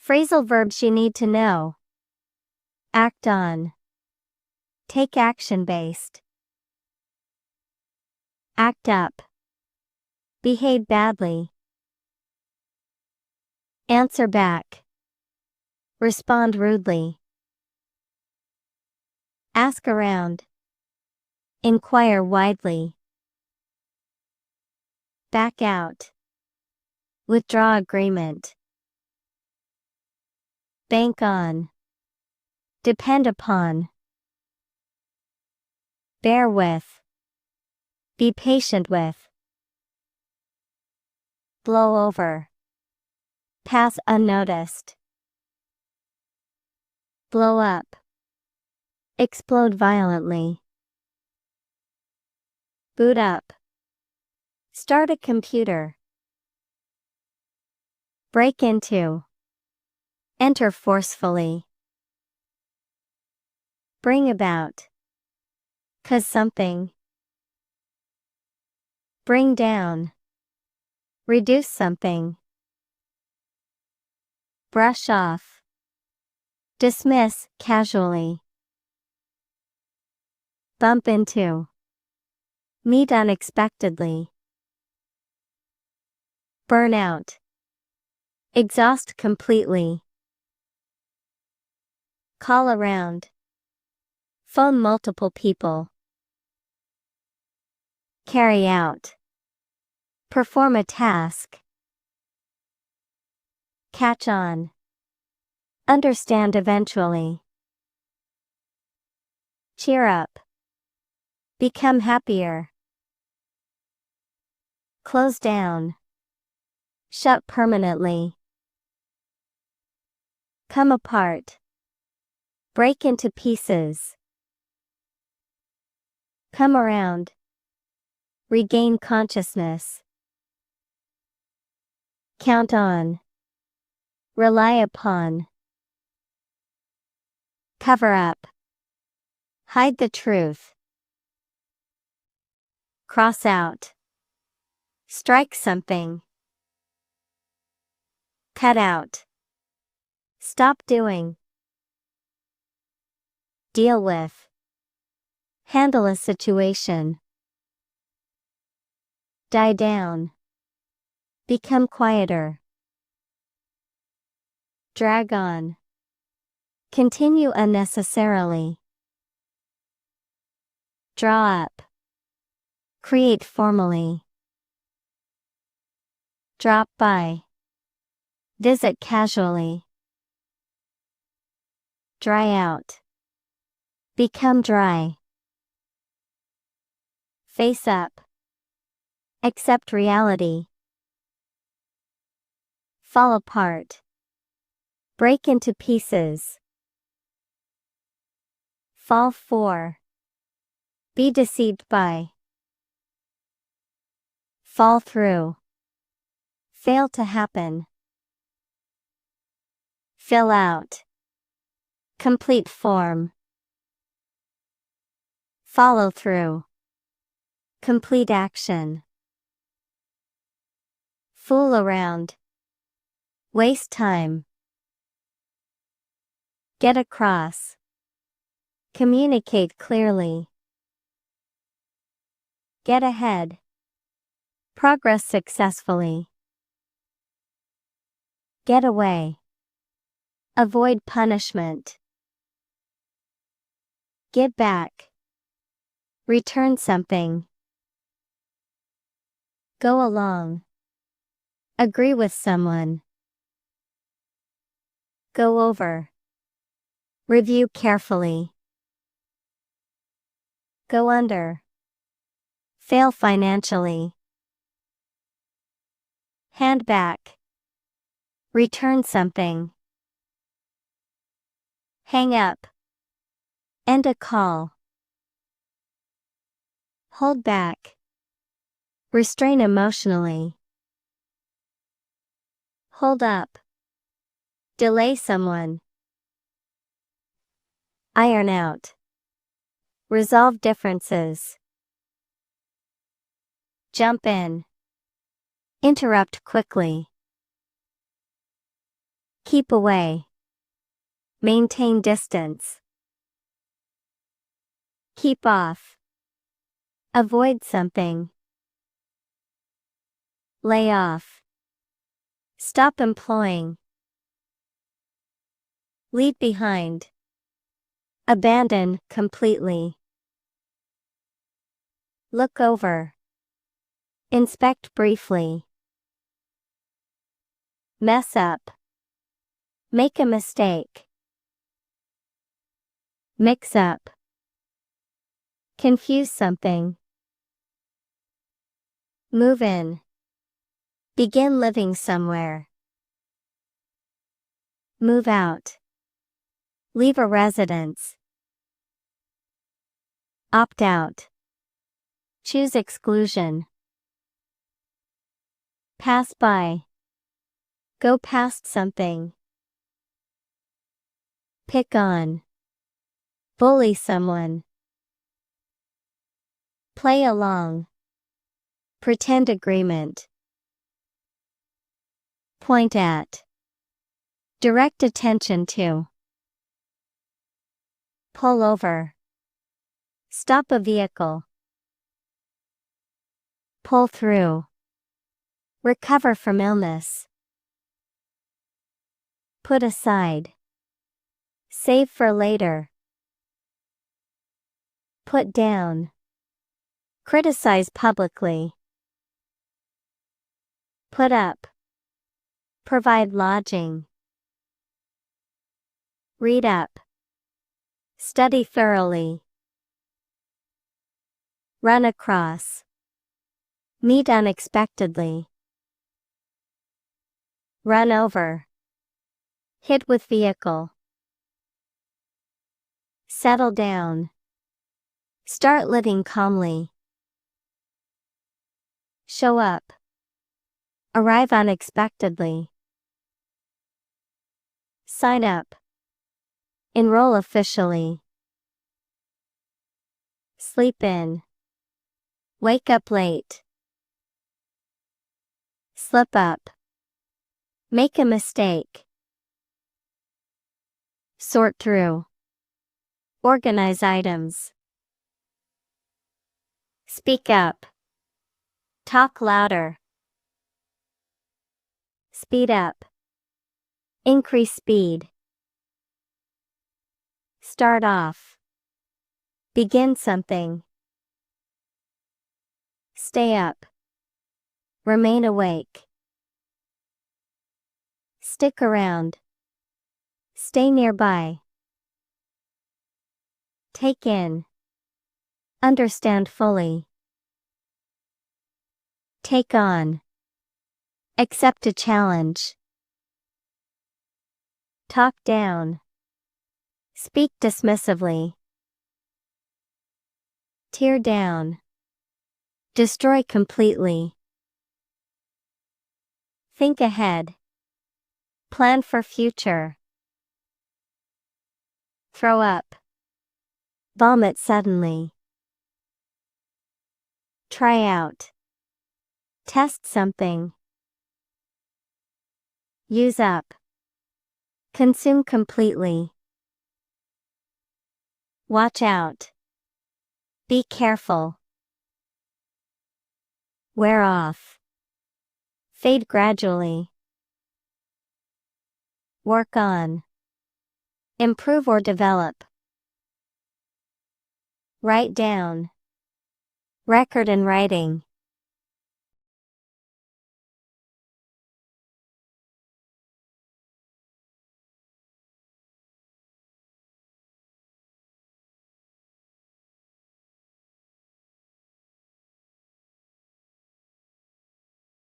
Phrasal verbs you need to know. Act on. Take action based. Act up. Behave badly. Answer back. Respond rudely. Ask around. Inquire widely. Back out. Withdraw agreement. Bank on. Depend upon. Bear with. Be patient with. Blow over. Pass unnoticed. Blow up. Explode violently. Boot up. Start a computer. Break into. Enter forcefully. Bring about. Cause something. Bring down. Reduce something. Brush off. Dismiss casually. Bump into. Meet unexpectedly. Burn out. Exhaust completely. Call around. Phone multiple people. Carry out. Perform a task. Catch on. Understand eventually. Cheer up. Become happier. Close down. Shut permanently. Come apart. Break into pieces. Come around. Regain consciousness. Count on. Rely upon. Cover up. Hide the truth. Cross out. Strike something. Cut out. Stop doing. Deal with. Handle a situation. Die down. Become quieter. Drag on. Continue unnecessarily. Draw up. Create formally. Drop by. Visit casually. Dry out. Become dry. Face up. Accept reality. Fall apart. Break into pieces. Fall for. Be deceived by. Fall through. Fail to happen. Fill out. Complete form. Follow through. Complete action. Fool around. Waste time. Get across. Communicate clearly. Get ahead. Progress successfully. Get away. Avoid punishment. Give back. Return something. Go along. Agree with someone. Go over. Review carefully. Go under. Fail financially. Hand back. Return something. Hang up. End a call. Hold back. Restrain emotionally. Hold up. Delay someone. Iron out. Resolve differences. Jump in. Interrupt quickly. Keep away. Maintain distance. Keep off. Avoid something. Lay off. Stop employing. Leave behind. Abandon completely. Look over. Inspect briefly. Mess up. Make a mistake. Mix up. Confuse something. Move in. Begin living somewhere. Move out. Leave a residence. Opt out. Choose exclusion. Pass by. Go past something. Pick on. Bully someone. Play along. Pretend agreement. Point at. Direct attention to. Pull over. Stop a vehicle. Pull through. Recover from illness. Put aside. Save for later. Put down. Criticize publicly. Put up. Provide lodging. Read up. Study thoroughly. Run across. Meet unexpectedly. Run over. Hit with vehicle. Settle down. Start living calmly. Show up. Arrive unexpectedly. Sign up. Enroll officially. Sleep in. Wake up late. Slip up. Make a mistake. Sort through. Organize items. Speak up. Talk louder. Speed up. Increase speed. Start off. Begin something. Stay up. Remain awake. Stick around. Stay nearby. Take in. Understand fully. Take on. Accept a challenge. Talk down. Speak dismissively. Tear down. Destroy completely. Think ahead. Plan for future. Throw up. Vomit suddenly. Try out. Test something. Use up. Consume completely. Watch out. Be careful. Wear off. Fade gradually. Work on. Improve or develop. Write down. Record in writing.